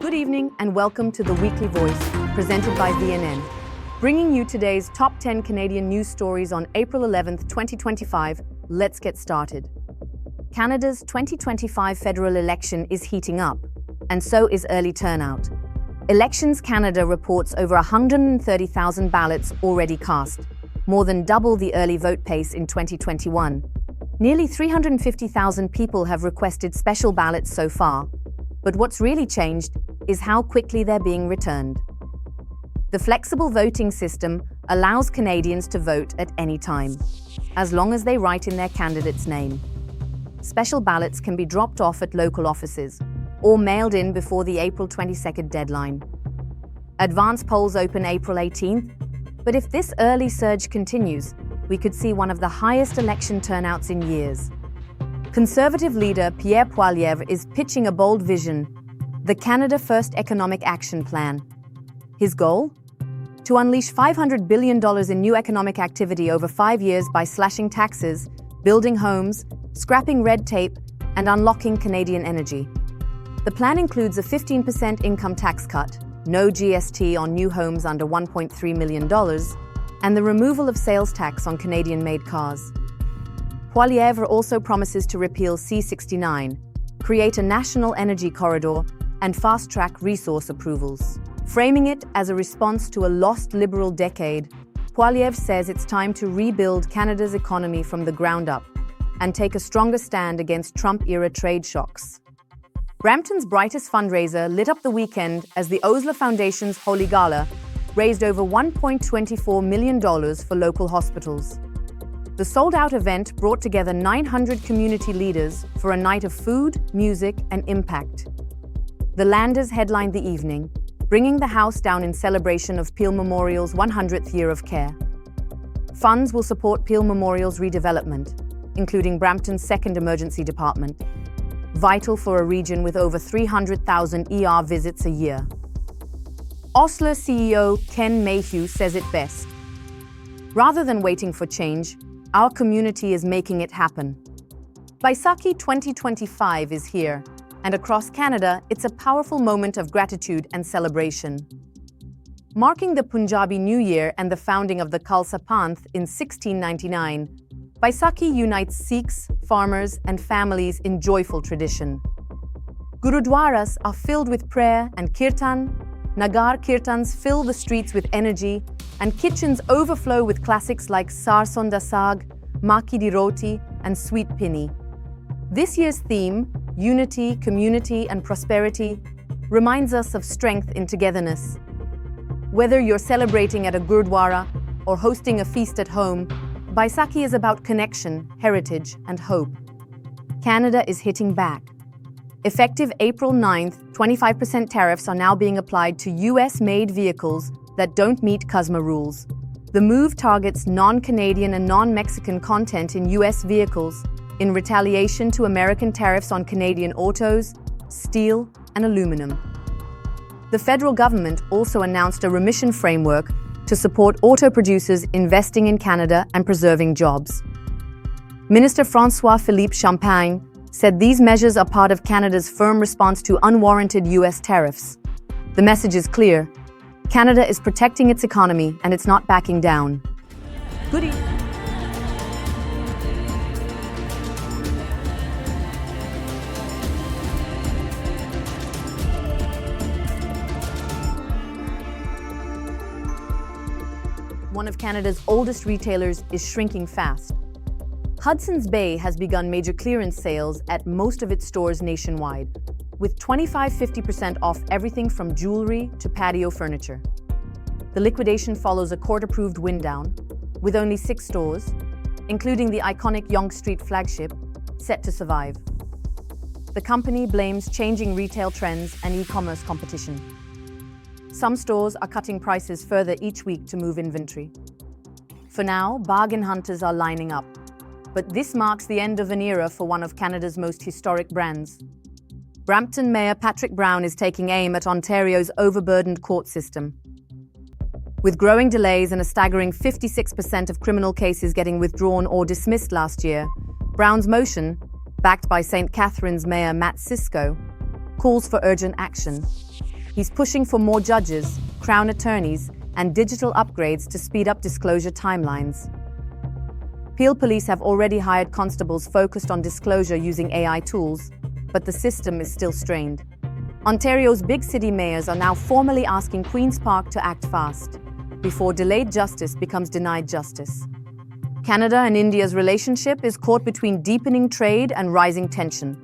Good evening and welcome to The Weekly Voice, presented by VNN, bringing you today's top 10 Canadian news stories on April 11th, 2025. Let's get started. Canada's 2025 federal election is heating up, and so is early turnout. Elections Canada reports over 130,000 ballots already cast, more than double the early vote pace in 2021. Nearly 350,000 people have requested special ballots so far, but what's really changed is how quickly they're being returned. The flexible voting system allows Canadians to vote at any time, as long as they write in their candidate's name. Special ballots can be dropped off at local offices or mailed in before the April 22nd deadline. Advance polls open April 18th, but if this early surge continues, we could see one of the highest election turnouts in years. Conservative leader Pierre Poilievre is pitching a bold vision, the Canada First Economic Action Plan. His goal? To unleash $500 billion in new economic activity over 5 years by slashing taxes, building homes, scrapping red tape, and unlocking Canadian energy. The plan includes a 15% income tax cut, no GST on new homes under $1.3 million, and the removal of sales tax on Canadian-made cars. Poilievre also promises to repeal C-69, create a national energy corridor, and fast-track resource approvals. Framing it as a response to a lost Liberal decade, Poilievre says it's time to rebuild Canada's economy from the ground up and take a stronger stand against Trump-era trade shocks. Brampton's brightest fundraiser lit up the weekend as the Osler Foundation's Holi Gala raised over $1.24 million for local hospitals. The sold-out event brought together 900 community leaders for a night of food, music, and impact. The Landers headlined the evening, bringing the house down in celebration of Peel Memorial's 100th year of care. Funds will support Peel Memorial's redevelopment, including Brampton's second emergency department, vital for a region with over 300,000 ER visits a year. Osler CEO Ken Mayhew says it best. Rather than waiting for change, our community is making it happen. Baisakhi 2025 is here, and across Canada, it's a powerful moment of gratitude and celebration. Marking the Punjabi New Year and the founding of the Khalsa Panth in 1699, Baisakhi unites Sikhs, farmers, and families in joyful tradition. Gurudwaras are filled with prayer and kirtan, Nagar kirtans fill the streets with energy, and kitchens overflow with classics like Sarson da Saag, Maki di Roti, and Sweet Pinny. This year's theme, Unity, Community, and Prosperity, reminds us of strength in togetherness. Whether you're celebrating at a Gurdwara or hosting a feast at home, Baisakhi is about connection, heritage, and hope. Canada is hitting back. Effective April 9th, 25% tariffs are now being applied to US-made vehicles that don't meet CUSMA rules. The move targets non-Canadian and non-Mexican content in US vehicles in retaliation to American tariffs on Canadian autos, steel, and aluminum. The federal government also announced a remission framework to support auto producers investing in Canada and preserving jobs. Minister François-Philippe Champagne said these measures are part of Canada's firm response to unwarranted US tariffs. The message is clear. Canada is protecting its economy and it's not backing down. Good evening. One of Canada's oldest retailers is shrinking fast. Hudson's Bay has begun major clearance sales at most of its stores nationwide, with 25-50% off everything from jewelry to patio furniture. The liquidation follows a court-approved wind-down, with only 6 stores, including the iconic Yonge Street flagship, set to survive. The company blames changing retail trends and e-commerce competition. Some stores are cutting prices further each week to move inventory. For now, bargain hunters are lining up. But this marks the end of an era for one of Canada's most historic brands. Brampton Mayor Patrick Brown is taking aim at Ontario's overburdened court system. With growing delays and a staggering 56% of criminal cases getting withdrawn or dismissed last year, Brown's motion, backed by St. Catharines Mayor Matt Cisco, calls for urgent action. He's pushing for more judges, crown attorneys, and digital upgrades to speed up disclosure timelines. Peel Police have already hired constables focused on disclosure using AI tools, but the system is still strained. Ontario's big city mayors are now formally asking Queen's Park to act fast, before delayed justice becomes denied justice. Canada and India's relationship is caught between deepening trade and rising tension.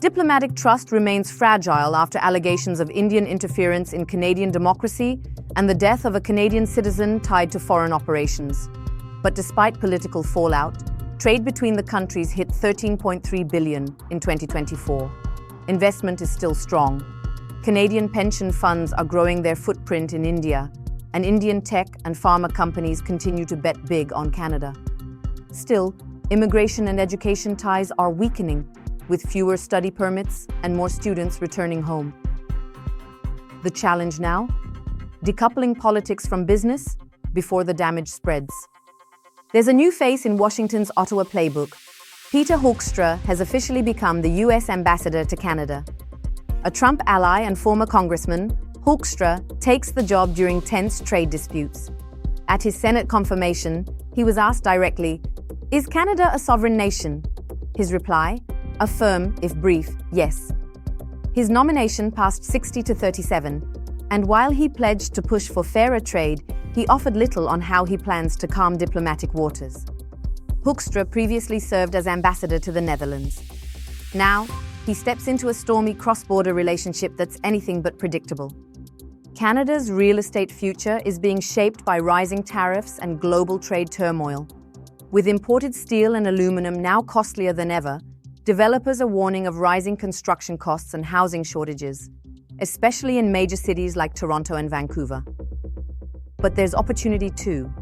Diplomatic trust remains fragile after allegations of Indian interference in Canadian democracy and the death of a Canadian citizen tied to foreign operations. But despite political fallout, trade between the countries hit $13.3 billion in 2024. Investment is still strong. Canadian pension funds are growing their footprint in India, and Indian tech and pharma companies continue to bet big on Canada. Still, immigration and education ties are weakening, with fewer study permits and more students returning home. The challenge now? Decoupling politics from business before the damage spreads. There's a new face in Washington's Ottawa playbook. Peter Hoekstra has officially become the U.S. ambassador to Canada. A Trump ally and former congressman, Hoekstra takes the job during tense trade disputes. At his Senate confirmation, he was asked directly, "Is Canada a sovereign nation?" His reply, a firm, if brief, yes. His nomination passed 60 to 37, and while he pledged to push for fairer trade, he offered little on how he plans to calm diplomatic waters. Hoekstra previously served as ambassador to the Netherlands. Now, he steps into a stormy cross-border relationship that's anything but predictable. Canada's real estate future is being shaped by rising tariffs and global trade turmoil. With imported steel and aluminum now costlier than ever, developers are warning of rising construction costs and housing shortages, especially in major cities like Toronto and Vancouver. But there's opportunity too.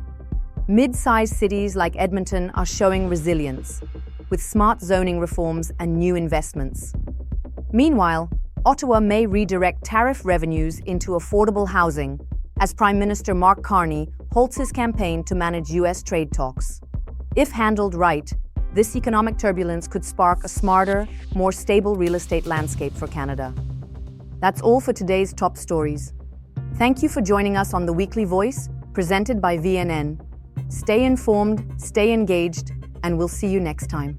Mid-sized cities like Edmonton are showing resilience, with smart zoning reforms and new investments. Meanwhile, Ottawa may redirect tariff revenues into affordable housing, as Prime Minister Mark Carney halts his campaign to manage U.S. trade talks. If handled right, this economic turbulence could spark a smarter, more stable real estate landscape for Canada. That's all for today's top stories. Thank you for joining us on The Weekly Voice, presented by VNN. Stay informed, stay engaged, and we'll see you next time.